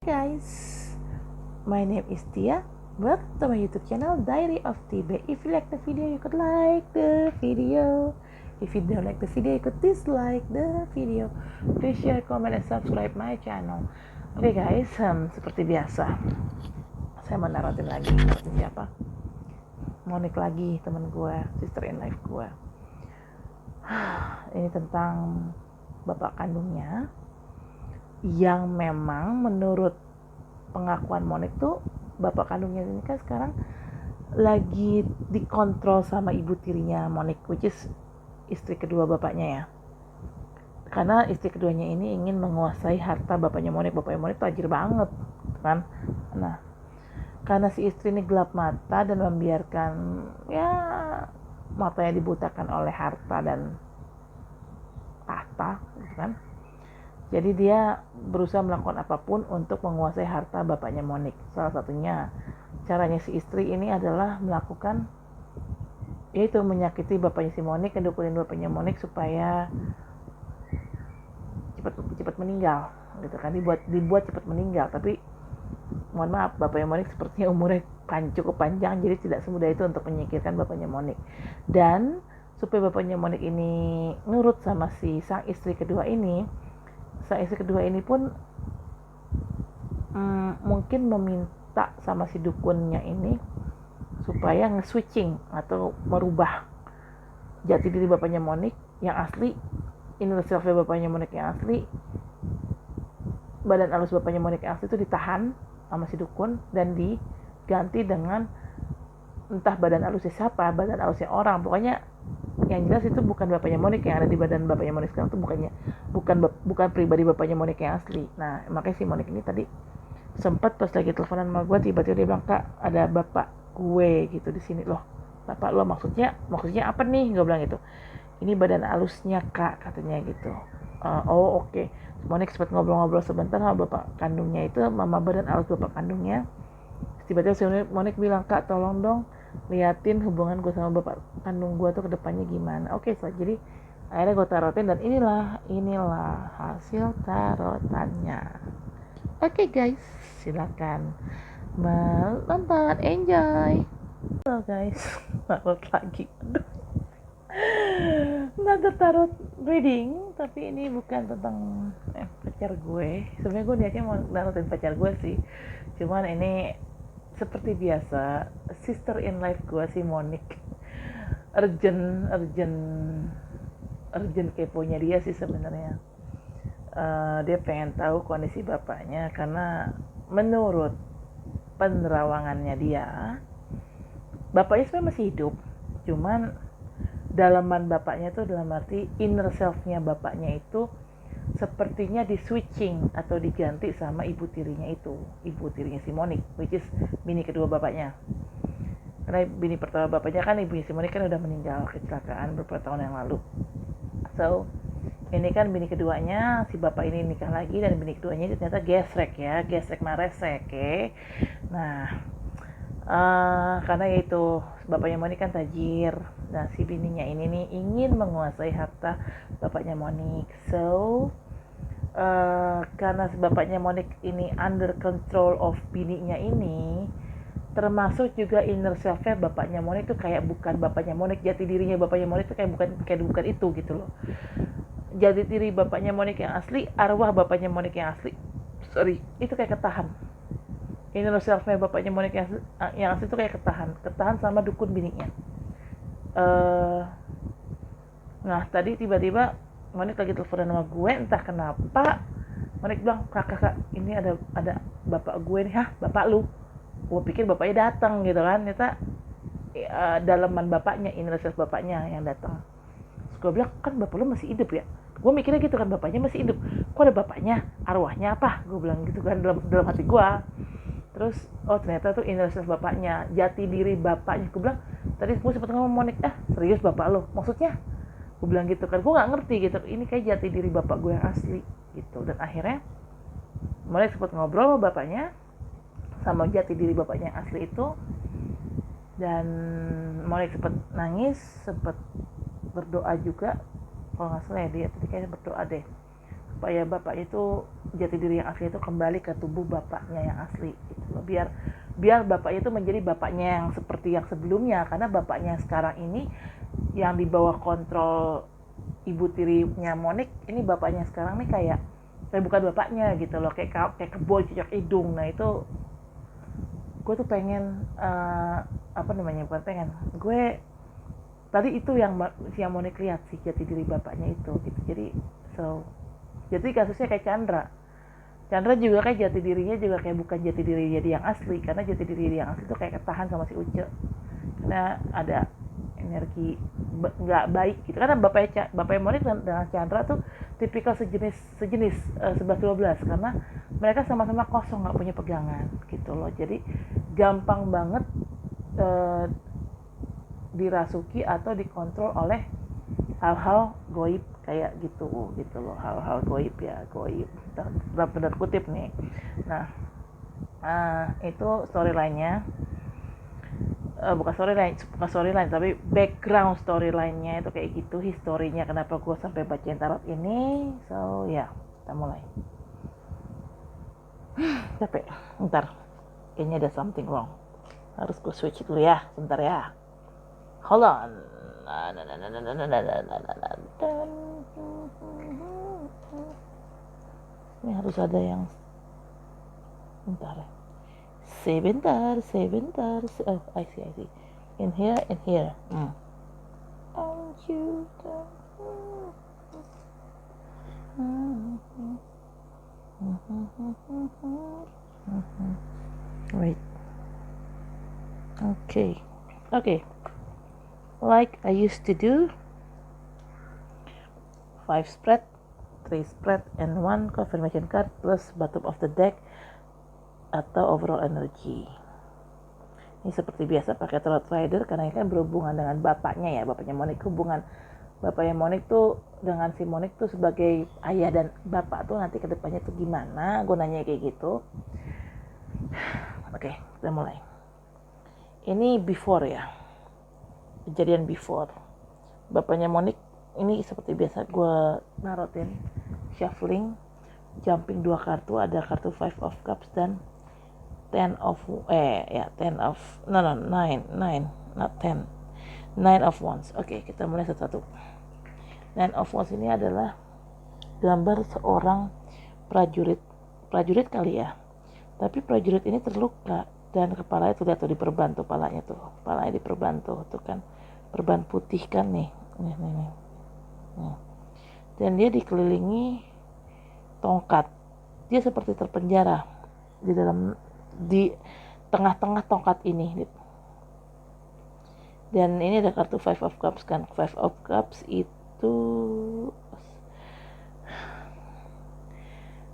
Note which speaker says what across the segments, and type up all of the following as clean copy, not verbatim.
Speaker 1: Guys, my name is Tia. Welcome to my YouTube channel Diary of Tibe. If you like the video, you could like the video. If you don't like the video, you could dislike the video. Please share, comment, and subscribe my channel. Oke guys, seperti biasa, saya mau narutin siapa? Monik lagi, temen gue, sister in life gue. Ini tentang bapak kandungnya yang memang menurut pengakuan Monik tuh bapak kandungnya ini kan sekarang lagi dikontrol sama ibu tirinya Monik, which is istri kedua bapaknya ya. Karena istri keduanya ini ingin menguasai harta bapaknya Monik. Bapaknya Monik tajir banget kan. Nah, karena si istri ini gelap mata dan membiarkan ya matanya dibutakan oleh harta dan tahta gitu kan. Jadi dia berusaha melakukan apapun untuk menguasai harta bapaknya Monik. Salah satunya caranya si istri ini adalah melakukan yaitu menyakiti bapaknya si Monik, ngedukulin bapaknya Monik supaya cepat meninggal gitu kan, dibuat cepat meninggal. Tapi mohon maaf, bapaknya Monik sepertinya umurnya cukup panjang, jadi tidak semudah itu untuk menyingkirkan bapaknya Monik. Dan supaya bapaknya Monik ini nurut sama si sang istri kedua ini, sang istri kedua ini pun mungkin meminta sama si dukunnya ini supaya nge-switching atau merubah jati diri bapaknya Monik yang asli, inner self-nya bapaknya Monik yang asli, badan halus bapaknya Monik yang asli itu ditahan sama si dukun dan diganti dengan entah badan halusnya siapa, badan halusnya orang, pokoknya yang jelas itu bukan bapaknya Monik yang ada di badan bapaknya Monik sekarang, itu bukan pribadi bapaknya Monik yang asli. Nah, makanya si Monik ini tadi sempat pas lagi teleponan sama gue, tiba-tiba dia bilang, "Kak, ada bapak gue gitu di sini." "Loh, bapak lo maksudnya apa nih?" Gue bilang gitu. "Ini badan halusnya, Kak," katanya gitu. Oh oke. Okay. Monik sempat ngobrol-ngobrol sebentar sama bapak kandungnya itu, mama badan halus bapak kandungnya. Tiba-tiba si Monik bilang, "Kak, tolong dong liatin hubungan gue sama bapak kandung gue tuh kedepannya gimana." Oke, so jadi akhirnya gue tarotin dan inilah hasil tarotannya. Oke guys, silakan menonton, enjoy. Halo guys, tarot lagi. Another tarot reading, tapi ini bukan tentang pacar gue. Sebenarnya gue niatnya mau narutin pacar gue sih, cuman ini seperti biasa sister in life gue si Monik urgent keponya dia sih sebenarnya. Dia pengen tahu kondisi bapaknya karena menurut penerawangannya dia, bapaknya sebenarnya masih hidup, cuman dalaman bapaknya itu dalam arti inner self-nya bapaknya itu sepertinya di switching atau diganti sama ibu tirinya si Monik, which is bini kedua bapaknya. Karena bini pertama bapaknya kan, ibunya si Monik kan udah meninggal kecelakaan beberapa tahun yang lalu. So ini kan bini keduanya si bapak ini nikah lagi, dan bini keduanya ternyata gesrek maresek ya. Nah, karena itu bapaknya Monik kan tajir. Nah, si bininya ini nih ingin menguasai harta bapaknya Monik. So karena bapaknya Monik ini under control of bininya ini, termasuk juga inner self-nya bapaknya Monik tuh kayak bukan bapaknya Monik, jati dirinya bapaknya Monik tuh kayak bukan itu gitu loh. Jati diri bapaknya Monik yang asli, arwah bapaknya Monik yang asli, itu kayak ketahan. Inner self-nya bapaknya Monik yang asli tuh kayak ketahan sama dukun bininya. Nah, tadi tiba-tiba Monik lagi teleponan sama gue, entah kenapa Monik bilang, "Kak, ini ada bapak gue nih." "Hah, bapak lu?" Gue pikir bapaknya datang gitu kan, ternyata dalaman bapaknya, inner self bapaknya yang datang. Terus gue bilang, "Kan bapak lu masih hidup ya?" Gue mikirnya gitu kan, bapaknya masih hidup, kok ada bapaknya, arwahnya apa? Gue bilang gitu kan dalam hati gue. Terus ternyata tuh inner self bapaknya, jati diri bapaknya. Gue bilang, tadi gue sempat ngomong Monik, serius bapak lo? Maksudnya? Gue bilang gitu kan, gue nggak ngerti gitu, ini kayak jati diri bapak gue yang asli gitu. Dan akhirnya Monik sempat ngobrol sama bapaknya, sama jati diri bapaknya yang asli itu, dan Monik sempat nangis, sempat berdoa juga kalau nggak salah ya, dia tadi kayaknya berdoa deh. supaya bapak itu jati diri yang asli itu kembali ke tubuh bapaknya yang asli gitu loh. Biar bapak itu menjadi bapaknya yang seperti yang sebelumnya, karena bapaknya sekarang ini yang di bawah kontrol ibu tirinya Monik, ini bapaknya sekarang nih kayak bukan bapaknya gitu loh, kayak keboy cocok hidung. Nah itu gue tuh pengen bukan pengen, gue tadi itu yang si Monik lihat sih, jati diri bapaknya itu gitu. Jadi kasusnya kayak Chandra juga kayak jati dirinya juga kayak bukan jati diri dia yang asli, karena jati diri dia yang asli tuh kayak ketahan sama si Uce karena ada energi nggak baik gitu. Karena bapaknya Monik dengan Chandra tuh tipikal sejenis 11-12, karena mereka sama-sama kosong, nggak punya pegangan gitu loh. Jadi gampang banget dirasuki atau dikontrol oleh hal-hal goib kayak gitu loh, hal-hal goib dalam tanda kutip nih. Nah itu storyline-nya, bukan storyline tapi background storyline-nya itu kayak gitu, historinya kenapa gue sampai bacain tarot ini. So ya, kita mulai. Capek, ntar kayaknya ada something wrong, harus gue switch dulu ya, sebentar ya, hold on. Ini harus ada yang bentar ya. Sebentar. Oh, I see. In here. And you wait. Okay. Like I used to do, 5 spread, 3 spread, and 1 confirmation card plus bottom of the deck atau overall energy. Ini seperti biasa pakai tarot rider karena ini kan berhubungan dengan bapaknya Monik. Hubungan bapaknya Monik tuh dengan si Monik tuh sebagai ayah dan bapak tuh nanti kedepannya tuh gimana, gue nanya kayak gitu. Oke, kita mulai. Ini before ya, kejadian before. Bapaknya Monik ini seperti biasa gue narotin shuffling, jumping 2 kartu, ada kartu 5 of cups dan 9 of wands. Oke, kita mulai satu-satu. 9 of wands ini adalah gambar seorang prajurit kali ya, tapi prajurit ini terluka dan kepalanya tuh lihat tuh diperban tuh, kepalanya diperban tuh kan, perban putih kan nih. Dan dia dikelilingi tongkat, dia seperti terpenjara di tengah-tengah tongkat ini. Dan ini ada kartu 5 of cups kan. 5 of cups itu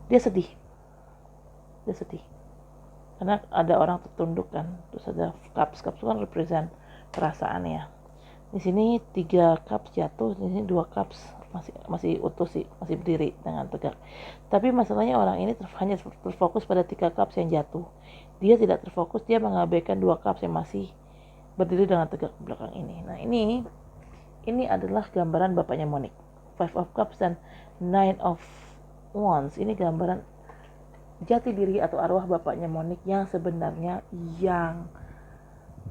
Speaker 1: dia sedih karena ada orang tertunduk kan. Terus ada cups kan represent perasaan ya. Di sini 3 cups jatuh, di sini 2 cups masih utuh sih, masih berdiri dengan tegak. Tapi masalahnya orang ini hanya terfokus pada 3 cups yang jatuh. Dia tidak terfokus, dia mengabaikan 2 cups yang masih berdiri dengan tegak belakang ini. Nah ini adalah gambaran bapaknya Monik. 5 of cups dan 9 of wands. Ini gambaran jati diri atau arwah bapaknya Monik yang sebenarnya yang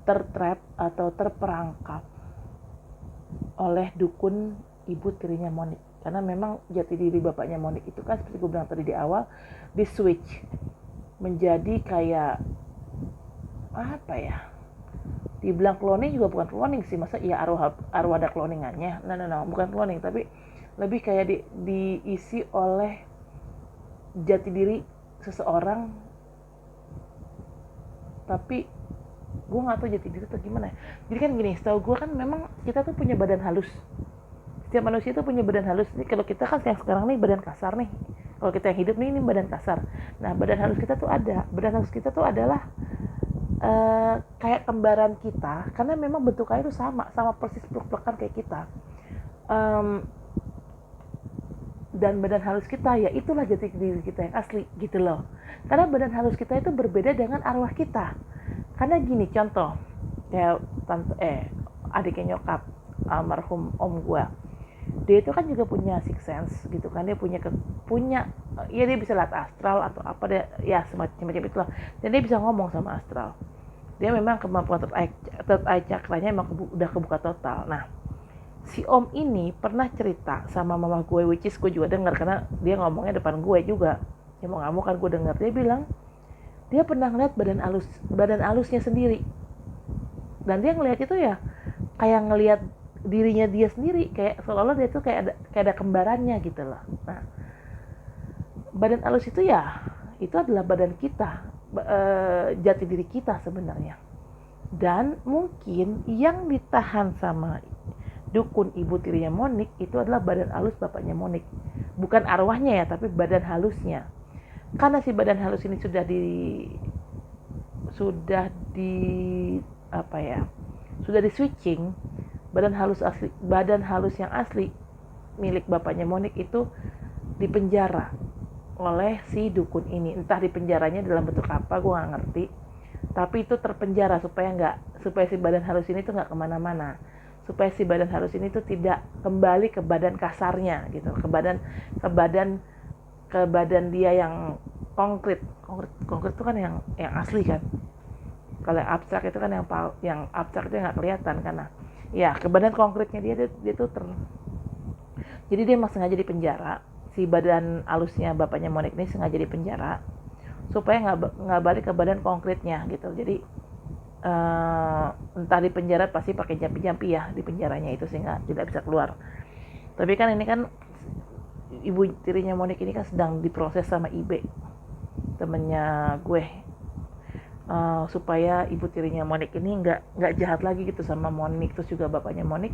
Speaker 1: tertrap atau terperangkap oleh dukun ibu tirinya Monik. Karena memang jati diri bapaknya Monik itu kan seperti gue bilang tadi di awal, di switch menjadi kayak apa ya, dibilang cloning juga bukan cloning sih, masa iya arwah ada cloningannya. No, bukan cloning, tapi lebih kayak diisi oleh jati diri seseorang, tapi gue nggak tahu jati diri atau gimana. Jadi kan gini, setahu gue kan memang kita tuh punya badan halus, setiap manusia tuh punya badan halus. Nih kalau kita kan yang sekarang nih badan kasar nih, kalau kita yang hidup nih ini badan kasar. Nah badan halus kita tuh adalah kayak kembaran kita, karena memang bentukannya itu sama persis blok-blokan kayak kita. Dan badan halus kita ya itulah jati diri kita yang asli gitu loh. Karena badan halus kita itu berbeda dengan arwah kita. Karena gini, contoh kayak adiknya nyokap almarhum om gue, dia itu kan juga punya six sense gitu kan, dia punya ya dia bisa lihat astral atau apa dia ya semacam itulah, dan dia bisa ngomong sama astral. Dia memang kemampuan third eye chakranya emang udah kebuka total. Nah, si om ini pernah cerita sama mama gue, which is gue juga dengar karena dia ngomongnya depan gue juga. Ya mau nggak mau kan gue dengar. Dia bilang dia pernah ngeliat badan halusnya sendiri, dan dia ngeliat itu ya kayak ngeliat dirinya dia sendiri, kayak seolah-olah dia tuh kayak ada kembarannya gitu loh. Nah, badan halus itu ya itu adalah badan kita, jati diri kita sebenarnya. Dan mungkin yang ditahan sama dukun ibu tirinya Monik itu adalah badan halus bapaknya Monik, bukan arwahnya ya, tapi badan halusnya. Karena si badan halus ini sudah di switching, badan halus yang asli milik bapaknya Monik itu dipenjara oleh si dukun ini. Entah dipenjaranya dalam bentuk apa, gue nggak ngerti, tapi itu terpenjara supaya si badan halus ini tuh nggak kemana-mana, supaya si badan halus ini tuh tidak kembali ke badan kasarnya gitu, ke badan dia yang konkret itu kan yang asli kan. Kalau yang abstrak itu kan yang abstrak itu nggak kelihatan karena ya ke badan konkretnya dia tuh jadi dia emang sengaja dipenjara. Si badan halusnya bapaknya Monik ini sengaja dipenjara supaya nggak balik ke badan konkretnya gitu. Jadi entah di penjara pasti pakai jampi-jampi ya di penjaranya itu sehingga tidak bisa keluar. Tapi kan ini kan ibu tirinya Monik ini kan sedang diproses sama Ibe, temennya gue, supaya ibu tirinya Monik ini nggak jahat lagi gitu sama Monik, terus juga bapaknya Monik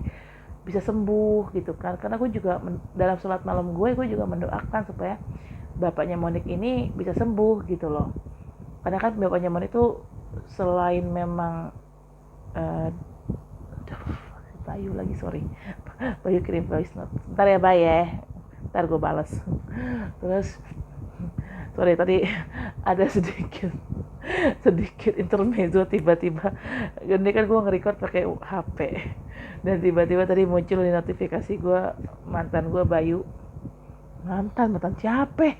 Speaker 1: bisa sembuh gitu kan. Karena gue juga dalam sholat malam gue juga mendoakan supaya bapaknya Monik ini bisa sembuh gitu loh. Karena kan bapaknya Monik itu selain memang Bayu lagi, sorry, Bayu kirim voice note, ntar ya Bay ya, ntar gue balas. Terus sorry tadi ada sedikit intermezzo, tiba-tiba ini kan gue nge-record pakai HP dan tiba-tiba tadi muncul di notifikasi gue mantan gue Bayu, mantan siapa,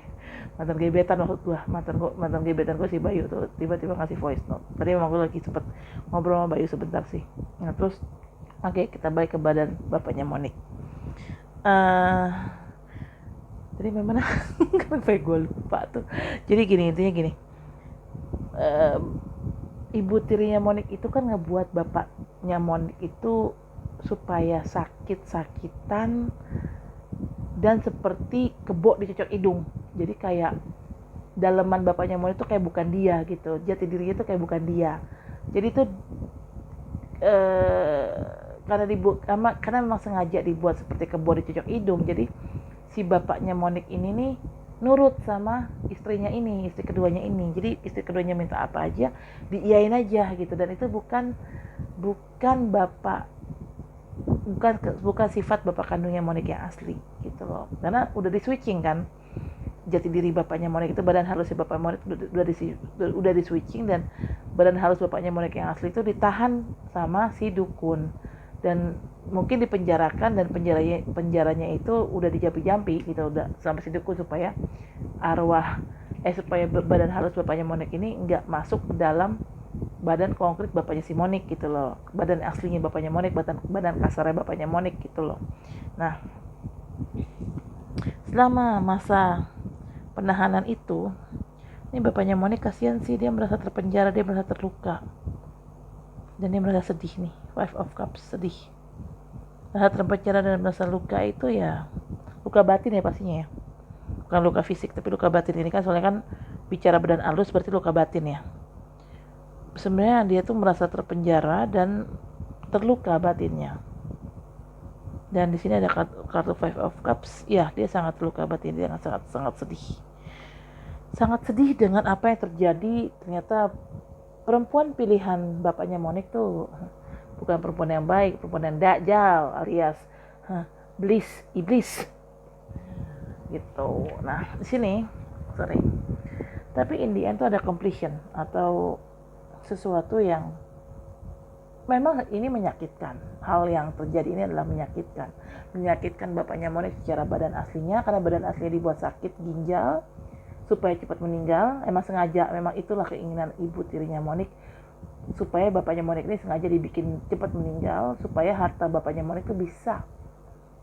Speaker 1: mantan gebetan maksud gue, mantan gebetan gue si Bayu tuh tiba-tiba ngasih voice note. Tadi memang gue lagi sempet ngobrol sama Bayu sebentar sih. Nah terus oke, kita balik ke badan bapaknya Monik. Jadi memang kenapa gue lupa tuh. Jadi intinya gini, ibu tirinya Monik itu kan ngebuat bapaknya Monik itu supaya sakit-sakitan dan seperti kebo dicocok hidung. Jadi kayak daleman bapaknya Monik itu kayak bukan dia gitu, jati dirinya itu kayak bukan dia. Jadi itu karena memang sengaja dibuat seperti kebo dicocok hidung. Jadi si bapaknya Monik ini nih nurut sama istrinya ini, istri keduanya ini. Jadi istri keduanya minta apa aja diiyain aja gitu. Dan itu bukan sifat bapak kandungnya Monik yang asli gitu loh. Karena udah di switching kan, jati diri bapaknya Monik itu, badan halus bapak Monik udah di switching, dan badan halus bapaknya Monik yang asli itu ditahan sama si dukun dan mungkin dipenjarakan, dan penjaranya itu udah dijampi-jampi gitu, udah sama si dukun supaya supaya badan halus bapaknya Monik ini nggak masuk ke dalam badan konkret bapaknya si Monik gitu loh, badan aslinya bapaknya Monik, badan kasarnya bapaknya Monik gitu loh. Nah, selama masa penahanan itu, ini bapaknya Monik kasihan sih, dia merasa terpenjara, dia merasa terluka, dan dia merasa sedih nih, Five of Cups, sedih, merasa terpenjara dan merasa luka. Itu ya luka batin ya pastinya ya, bukan luka fisik tapi luka batin. Ini kan soalnya kan bicara badan halus berarti luka batin ya. Sebenarnya dia tuh merasa terpenjara dan terluka batinnya. Dan di sini ada kartu Five of Cups. Ya, dia sangat terluka batin, dia sangat sedih. Sangat sedih dengan apa yang terjadi. Ternyata perempuan pilihan bapaknya Monik tuh bukan perempuan yang baik, perempuan yang dajjal alias iblis gitu. Nah, di sini tapi in the end tuh ada completion atau sesuatu yang memang ini menyakitkan. Hal yang terjadi ini adalah menyakitkan bapaknya Monik secara badan aslinya, karena badan aslinya dibuat sakit ginjal supaya cepat meninggal. Emang sengaja, memang itulah keinginan ibu tirinya Monik, supaya bapaknya Monik ini sengaja dibikin cepat meninggal supaya harta bapaknya Monik itu bisa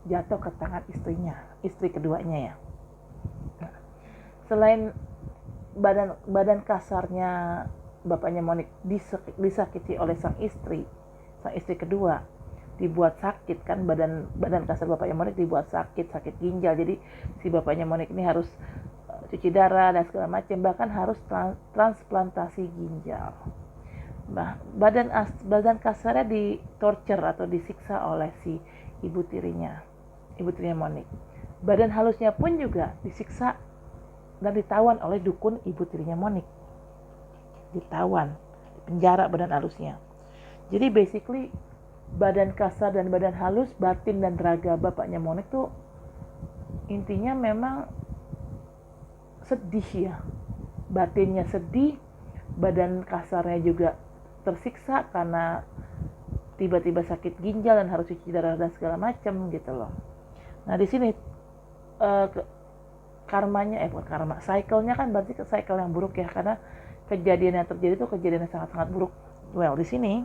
Speaker 1: jatuh ke tangan istri keduanya ya. Nah, selain badan kasarnya bapaknya Monik disakiti oleh sang istri kedua dibuat sakit kan, badan kasar bapaknya Monik dibuat sakit ginjal, jadi si bapaknya Monik ini harus cuci darah dan segala macam, bahkan harus transplantasi ginjal. Badan kasarnya ditorture atau disiksa oleh si ibu tirinya Monik. Badan halusnya pun juga disiksa dan ditawan oleh dukun ibu tirinya Monik. Ditawan, dipenjara badan halusnya. Jadi basically badan kasar dan badan halus, batin dan raga bapaknya Monik tuh intinya memang sedih ya. Batinnya sedih, badan kasarnya juga tersiksa karena tiba-tiba sakit ginjal dan harus cuci darah dan segala macam gitu loh. Nah di sini karmanya, bukan karma, cycle-nya kan berarti cycle yang buruk ya, karena kejadian yang terjadi itu kejadian yang sangat-sangat buruk. Well, di sini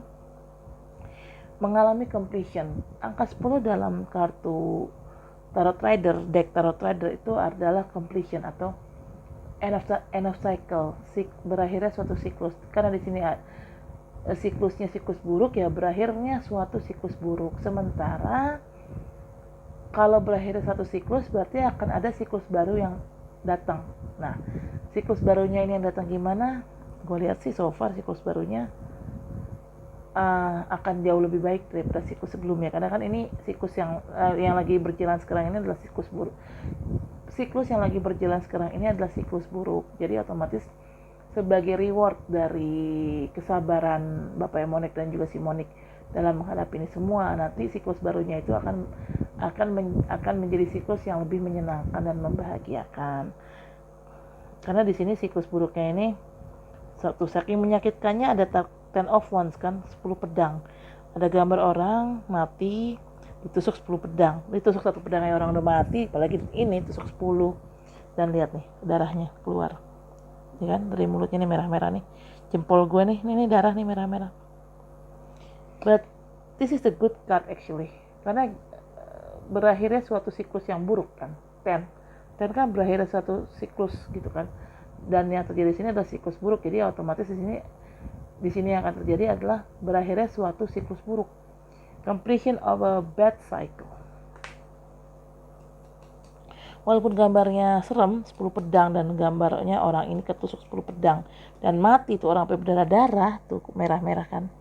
Speaker 1: mengalami completion. Angka 10 dalam kartu Tarot Rider, deck Tarot Rider itu adalah completion atau end of cycle, berakhirnya suatu siklus. Karena di sini siklusnya siklus buruk ya, berakhirnya suatu siklus buruk. Sementara kalau berakhirnya satu siklus berarti akan ada siklus baru yang datang. Nah, siklus barunya ini yang datang gimana? Gue lihat sih so far siklus barunya akan jauh lebih baik daripada siklus sebelumnya, karena kan ini siklus yang lagi berjalan sekarang ini adalah siklus buruk. Siklus yang lagi berjalan sekarang ini adalah siklus buruk, jadi otomatis sebagai reward dari kesabaran Bapak Monik dan juga si Monik dalam menghadapi ini semua, nanti siklus barunya itu akan menjadi siklus yang lebih menyenangkan dan membahagiakan. Karena di sini siklus buruknya ini satu saking menyakitkannya, ada Ten of Wands kan, 10 pedang. Ada gambar orang mati ditusuk 10 pedang. Ditusuk satu pedangnya orang udah mati, apalagi ini tusuk 10. Dan lihat nih darahnya keluar. Ya kan, dari mulutnya nih merah-merah nih. Jempol gue nih, ini darah nih merah-merah. But this is the good card actually. Karena berakhirnya suatu siklus yang buruk kan. Ten kan berakhirnya suatu siklus gitu kan. Dan yang terjadi di sini adalah siklus buruk. Jadi otomatis di sini yang akan terjadi adalah berakhirnya suatu siklus buruk. Completion of a bad cycle. Walaupun gambarnya serem, 10 pedang, dan gambarnya orang ini ketusuk 10 pedang dan mati tuh orang sampai berdarah-darah tuh, merah-merah kan.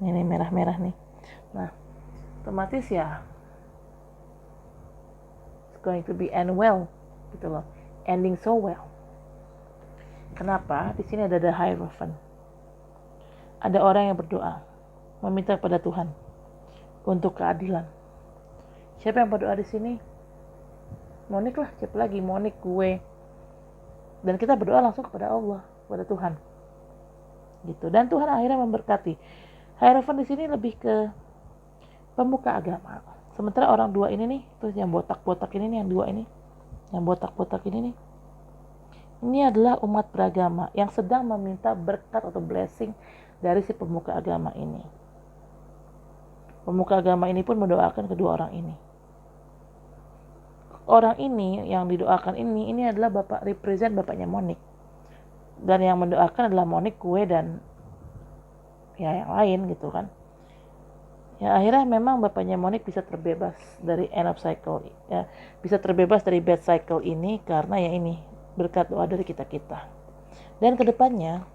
Speaker 1: Ini merah-merah nih. Nah, otomatis ya it's going to be end well gitu loh. Ending so well. Kenapa? Di sini ada the Hierophant. Ada orang yang berdoa, meminta kepada Tuhan untuk keadilan. Siapa yang berdoa di sini? Monik lah, siapa lagi? Monik, gue. Dan kita berdoa langsung kepada Allah, kepada Tuhan. Gitu. Dan Tuhan akhirnya memberkati. Hierophant di sini lebih ke pemuka agama. Sementara orang dua ini nih, terus yang botak-botak ini nih, yang dua ini, yang botak-botak ini nih, ini adalah umat beragama yang sedang meminta berkat atau blessing dari si pemuka agama ini. Pemuka agama ini pun mendoakan kedua orang ini. Orang ini yang didoakan ini adalah represent bapaknya Monik. Dan yang mendoakan adalah Monik, gue, dan ya yang lain gitu kan. Ya akhirnya memang bapaknya Monik bisa terbebas dari end of cycle, ya bisa terbebas dari bad cycle ini karena ya ini berkat doa dari kita-kita. Dan kedepannya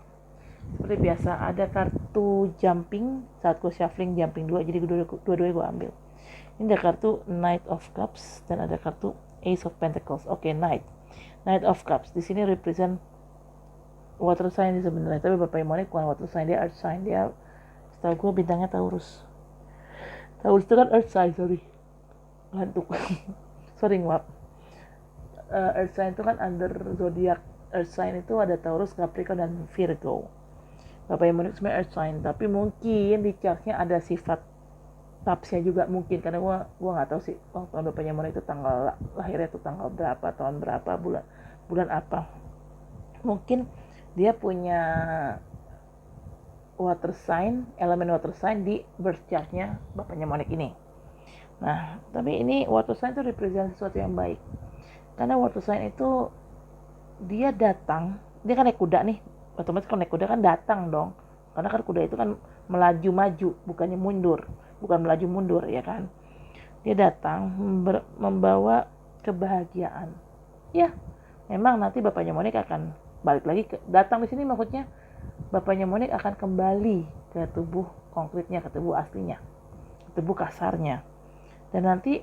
Speaker 1: seperti biasa ada kartu jumping, saat gue shuffling jumping 2, jadi dua-duanya gue ambil. Ini ada kartu Knight of Cups dan ada kartu Ace of Pentacles. Oke, Knight of Cups di sini represent water sign sebenarnya, tapi bapaknya Monik bukan water sign, dia earth sign. Dia setahu gue bintangnya Taurus. Taurus itu kan earth sign, ngantuk. Sorry nguap. Earth sign itu kan under zodiac. Earth sign itu ada Taurus, Capricorn, dan Virgo. bapaknya Monik sebenarnya earth sign, tapi mungkin di chartnya ada sifat tapsnya juga mungkin, karena gua nggak tahu sih tahun bapaknya Monik itu tanggal lahirnya itu tanggal berapa, tahun berapa, bulan apa. Mungkin dia punya water sign, elemen water sign di birth chartnya bapaknya Monik ini. Nah, tapi ini water sign itu represent sesuatu yang baik. Karena water sign itu dia datang, dia kan naik kuda nih, otomatis kalau naik kuda kan datang dong. Karena kan kuda itu kan melaju maju, bukannya mundur, bukan melaju mundur ya kan. Dia datang membawa kebahagiaan. Ya, memang nanti bapaknya Monik akan balik lagi datang di sini, maksudnya bapaknya Monik akan kembali ke tubuh konkretnya, ke tubuh aslinya, ke tubuh kasarnya. Dan nanti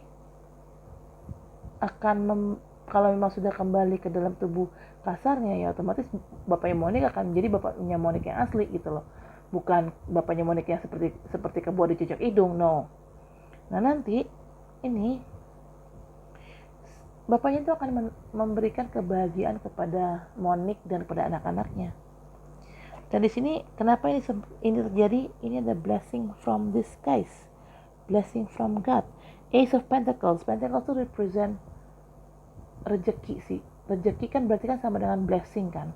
Speaker 1: akan kalau memang sudah kembali ke dalam tubuh kasarnya, ya otomatis bapaknya Monik akan menjadi bapaknya Monik yang asli gitu loh. Bukan bapaknya Monik yang seperti kebuah dicocok hidung, no. Nah nanti ini bapaknya itu akan memberikan kebahagiaan kepada Monik dan kepada anak-anaknya. Dan di sini kenapa ini terjadi? Ini ada blessing from the skies, blessing from God. Ace of Pentacles itu represent rezeki sih. Rezeki kan berarti kan sama dengan blessing kan.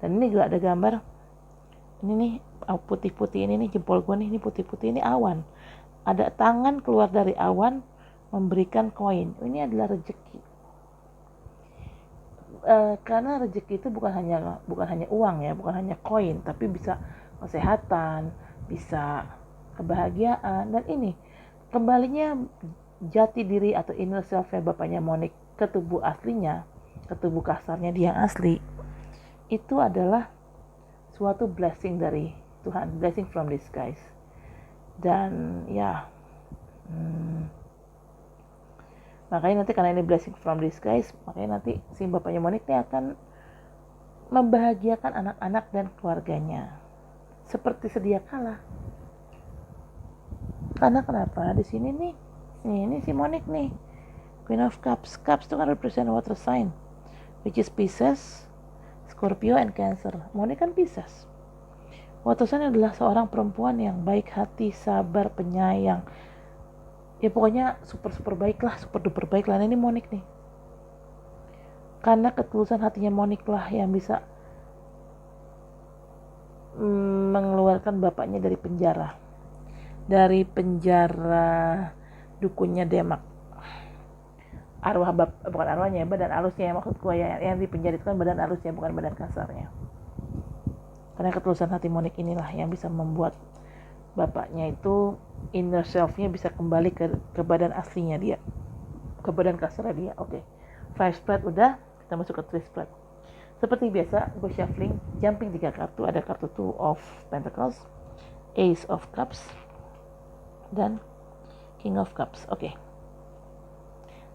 Speaker 1: Dan ini juga ada gambar. Ini nih putih-putih ini nih jempol gue nih, ini putih-putih ini awan. Ada tangan keluar dari awan memberikan koin. Ini adalah rezeki. Karena rezeki itu bukan hanya uang ya, bukan hanya koin, tapi bisa kesehatan, bisa kebahagiaan, dan ini kembalinya jati diri atau inner self-nya bapaknya Monik ke tubuh aslinya, ke tubuh kasarnya dia yang asli. Itu adalah suatu blessing dari Tuhan, blessing from the skies. Dan ya, makanya nanti karena ini blessing from the skies, makanya nanti si bapaknya Monik ini akan membahagiakan anak-anak dan keluarganya seperti sedia kala. Karena kenapa? Di sini nih, ini si Monik nih, Queen of Cups. Cups itu kan represent water sign, which is Pisces, Scorpio, and Cancer. Monik kan Pisces. Water sign adalah seorang perempuan yang baik hati, sabar, penyayang. Ya pokoknya super baik lah, super duper baik lah. Nah, ini Monik nih. Karena ketulusan hatinya Monik lah yang bisa mengeluarkan bapaknya dari penjara. Dari penjara dukunnya Demak. Bukan arwahnya, badan halusnya, maksud gue ya, yang di penjara itu kan badan halusnya, bukan badan kasarnya. Karena ketulusan hati Monik inilah yang bisa membuat bapaknya itu inner self-nya bisa kembali ke badan aslinya dia, ke badan kasarnya dia. Oke. 5 spread udah, kita masuk ke 3 spread. Seperti biasa, gue shuffling, jumping 3 kartu. Ada kartu 2 of Pentacles, Ace of Cups, dan King of Cups. Oke.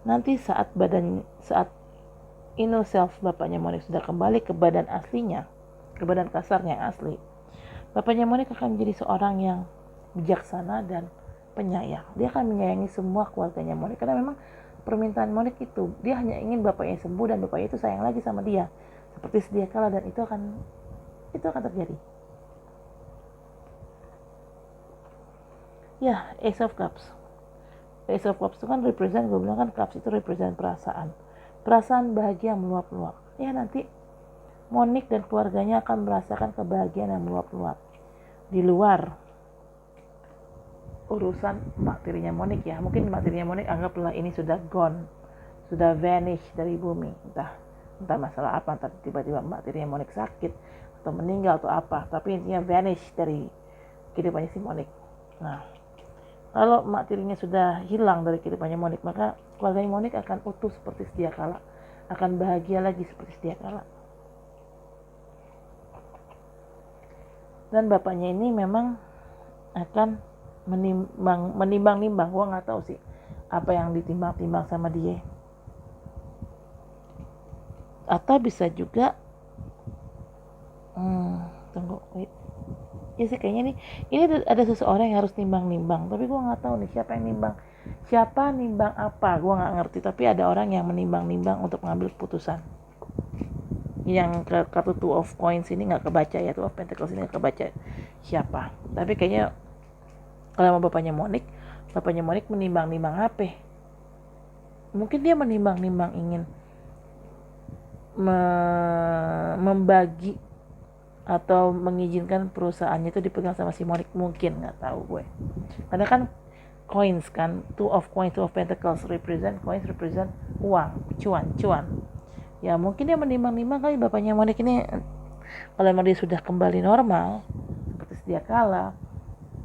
Speaker 1: Nanti saat inner self bapaknya Monik sudah kembali ke badan aslinya, ke badan kasarnya yang asli, bapaknya Monik akan menjadi seorang yang bijaksana dan penyayang. Dia akan menyayangi semua keluarganya Monik, karena memang permintaan Monik itu, dia hanya ingin bapaknya sembuh dan bapaknya itu sayang lagi sama dia seperti sedia kala, dan itu akan terjadi. Ya, Ace of Cups. Ace of Cups itu kan represent, gue bilang kan Cups itu represent perasaan bahagia meluap-luap. Ya nanti Monik dan keluarganya akan merasakan kebahagiaan yang meluap-luap di luar urusan mak tirinya Monik ya. Mungkin mak tirinya Monik anggaplah ini sudah gone, sudah vanish dari bumi, entah masalah apa, entah tiba-tiba mak tirinya Monik sakit atau meninggal atau apa, tapi intinya vanish dari kehidupannya si Monik. Nah, kalau mak tirinya sudah hilang dari kehidupannya Monik, maka keluarganya Monik akan utuh seperti sedia kala, akan bahagia lagi seperti sedia kala. Dan bapaknya ini memang akan menimbang-nimbang. Gue nggak tahu sih apa yang ditimbang-timbang sama dia. Atau bisa juga tunggu, wait. Ya sih kayaknya ini ada seseorang yang harus nimbang-nimbang, tapi gue nggak tahu nih siapa yang nimbang apa, gue nggak ngerti, tapi ada orang yang menimbang-nimbang untuk mengambil keputusan. yang kartu two of coins ini nggak kebaca ya, two of pentacles ini nggak kebaca siapa. Tapi kayaknya kalau sama bapaknya Monik menimbang-nimbang apa? Mungkin dia menimbang-nimbang ingin membagi atau mengizinkan perusahaannya itu dipegang sama si Monik, mungkin, nggak tahu gue. Karena kan coins kan, two of pentacles represent uang, cuan. Ya mungkin dia menimbang-nimbang kali bapaknya Monik ini, kalau memang dia sudah kembali normal seperti sedia kala,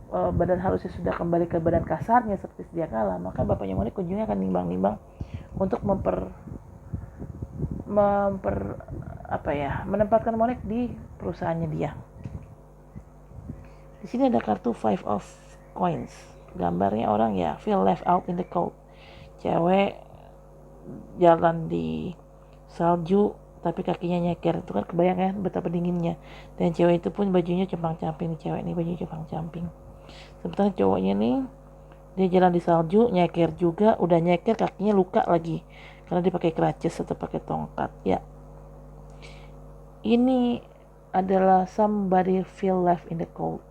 Speaker 1: badan halusnya sudah kembali ke badan kasarnya seperti sedia kala, maka bapaknya Monik ujungnya akan nimbang-nimbang untuk menempatkan Monik di perusahaannya dia. Di sini ada kartu five of coins, gambarnya orang ya feel left out in the cold, cewek jalan di salju tapi kakinya nyeker, itu kan kebayang kan betapa dinginnya. Dan cewek itu pun bajunya compang-camping, cewek ini bajunya compang-camping. Sementara cowoknya nih, dia jalan di salju, nyeker juga, udah nyeker kakinya luka lagi karena dia pakai crutches atau pakai tongkat. Ya, ini adalah somebody feel left in the cold.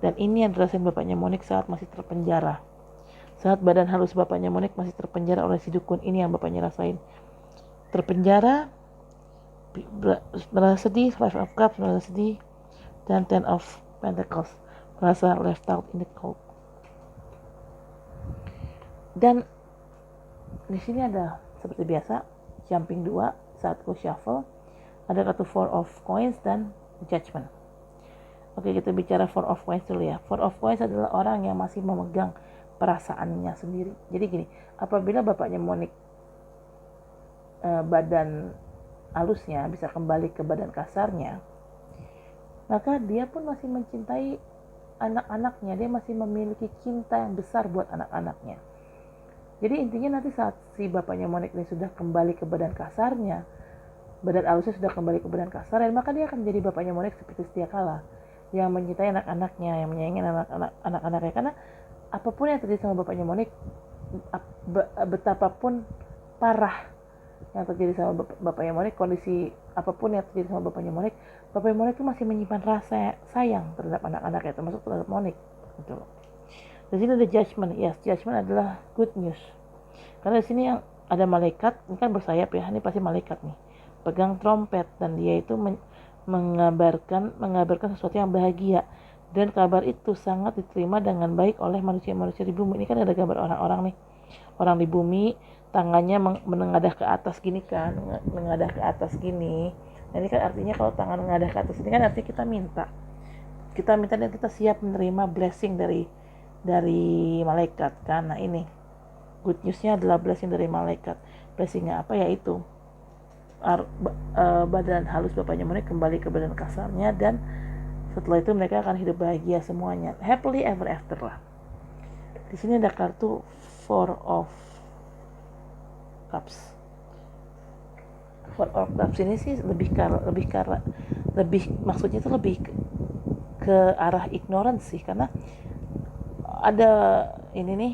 Speaker 1: Dan ini yang dirasain bapaknya Monik saat masih terpenjara. Saat badan halus bapaknya Monik masih terpenjara oleh si dukun, ini yang bapaknya rasain. Terpenjara, merasa sedih, five of cups, merasa sedih, dan ten of pentacles, merasa left out in the cold. Dan di sini ada seperti biasa jumping 2 saat ku shuffle, ada kartu four of coins dan judgment. Oke, kita bicara four of coins dulu ya. Four of coins adalah orang yang masih memegang perasaannya sendiri. Jadi gini, apabila bapaknya Monik badan halusnya bisa kembali ke badan kasarnya, maka dia pun masih mencintai anak-anaknya, dia masih memiliki cinta yang besar buat anak-anaknya. Jadi intinya nanti saat si bapaknya Monik ini sudah kembali ke badan kasarnya, badan halusnya sudah kembali ke badan kasarnya, maka dia akan menjadi bapaknya Monik seperti sedia kala, yang mencintai anak-anaknya, yang menyayangi anak-anaknya. Karena apapun yang terjadi sama bapaknya Monik, betapapun parah yang terjadi sama bapaknya Monik, kondisi apapun yang terjadi sama bapaknya Monik itu masih menyimpan rasa sayang terhadap anak-anaknya, termasuk terhadap Monik. Gitu. Di sini ada judgment. Yes, judgment adalah good news. Karena di sini yang ada malaikat, ini kan bersayap ya, ini pasti malaikat nih, pegang trompet, dan dia itu mengabarkan sesuatu yang bahagia, dan kabar itu sangat diterima dengan baik oleh manusia-manusia di bumi. Ini kan ada gambar orang-orang nih, orang di bumi, tangannya menengadah ke atas gini kan, menengadah ke atas gini. Nah, ini kan artinya kalau tangan menengadah ke atas ini kan artinya kita minta dan kita siap menerima blessing dari malaikat kan. Nah, ini good newsnya adalah blessing dari malaikat. Blessingnya apa? Yaitu badan halus bapaknya Monik kembali ke badan kasarnya, dan setelah itu mereka akan hidup bahagia semuanya, happily ever after lah. Di sini ada kartu four of cups. Four of cups ini sih lebih maksudnya itu lebih ke arah ignorance sih, karena ada ini nih,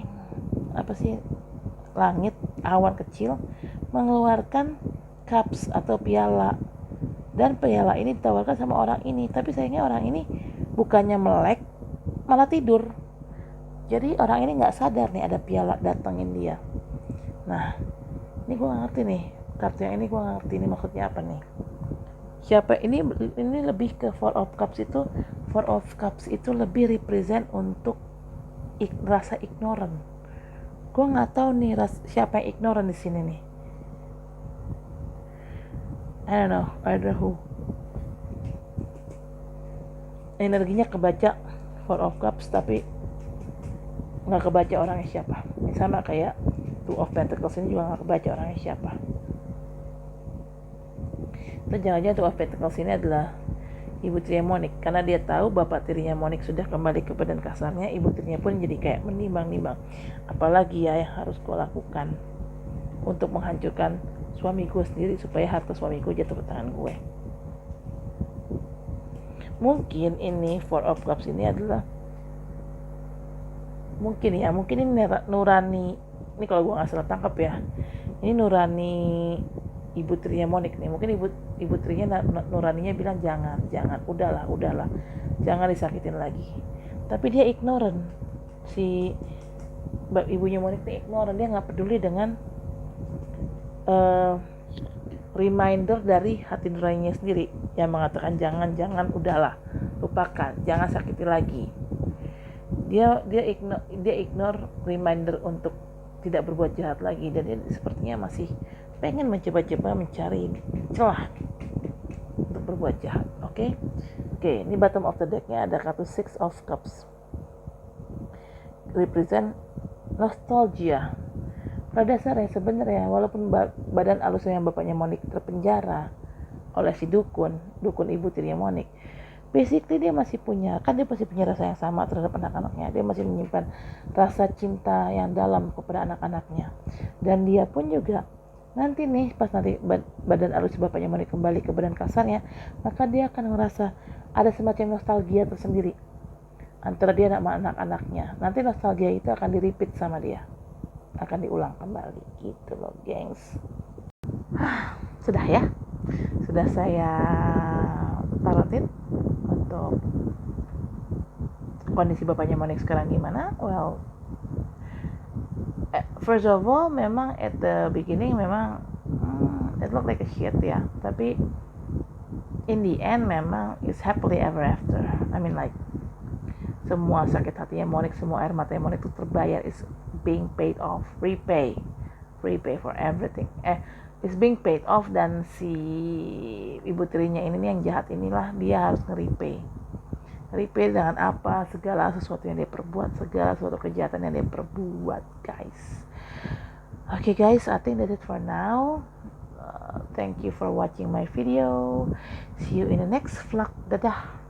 Speaker 1: apa sih, langit, awan kecil mengeluarkan cups atau piala, dan piala ini ditawarkan sama orang ini, tapi sayangnya orang ini bukannya melek, malah tidur. Jadi orang ini nggak sadar nih ada piala datangin dia. Nah, ini gue nggak ngerti nih, kartu yang ini gue nggak ngerti ini maksudnya apa nih. Siapa ini lebih ke four of cups itu lebih represent untuk rasa ignorant. Gue nggak tahu nih siapa yang ignorant di sini nih. I don't know who. Energinya kebaca four of cups, tapi nggak kebaca orangnya siapa. Ini sama kayak two of pentacles ini juga nggak kebaca orangnya siapa. Itu jangan-jangan two of pentacles ini adalah ibu tirinya Monik, karena dia tahu bapak tirinya Monik sudah kembali ke badan kasarnya. Ibu tirinya pun jadi kayak menimbang-nimbang, apalagi ya yang harus gue lakukan untuk menghancurkan suami gue sendiri supaya harta suami gue jatuh ke tangan gue. Mungkin ini four of cups ini adalah mungkin ini nurani, kalau gue nggak salah tangkap ya, ini nurani ibu tirinya Monik nih. Mungkin ibu tirinya nuraninya bilang jangan, udahlah, jangan disakitin lagi. Tapi dia ignorant, si ibunya Monik itu ignorant, dia nggak peduli dengan reminder dari hati nuraninya sendiri yang mengatakan jangan, udahlah, lupakan, jangan sakiti lagi. Dia ignore reminder untuk tidak berbuat jahat lagi, dan dia sepertinya masih pengen mencoba-coba mencari celah untuk berbuat jahat. Oke, ini bottom of the decknya ada kartu Six of Cups, represent nostalgia. Pada dasarnya sebenarnya walaupun badan alusnya bapaknya Monik terpenjara oleh si dukun ibu tirinya Monik, basically dia masih punya rasa yang sama terhadap anak-anaknya. Dia masih menyimpan rasa cinta yang dalam kepada anak-anaknya, dan dia pun juga nanti nih pas nanti badan alus bapaknya Monik kembali ke badan kasarnya, maka dia akan ngerasa ada semacam nostalgia tersendiri antara dia sama anak-anaknya. Nanti nostalgia itu akan di-repeat sama dia, akan diulang kembali gitu loh, gengs. Sudah saya tarotin untuk kondisi bapaknya Monik sekarang gimana. Well, first of all, memang at the beginning memang it look like a shit ya, tapi in the end memang it's happily ever after. I mean like semua sakit hatinya Monik, semua air matanya Monik itu terbayar, is being paid off, repay for everything. Is being paid off, dan si ibu tirinya ini nih yang jahat inilah, dia harus nge-repay dengan apa, segala sesuatu yang dia perbuat, segala sesuatu kejahatan yang dia perbuat, guys. Okay guys, I think that's it for now. Thank you for watching my video. See you in the next vlog. Dadah.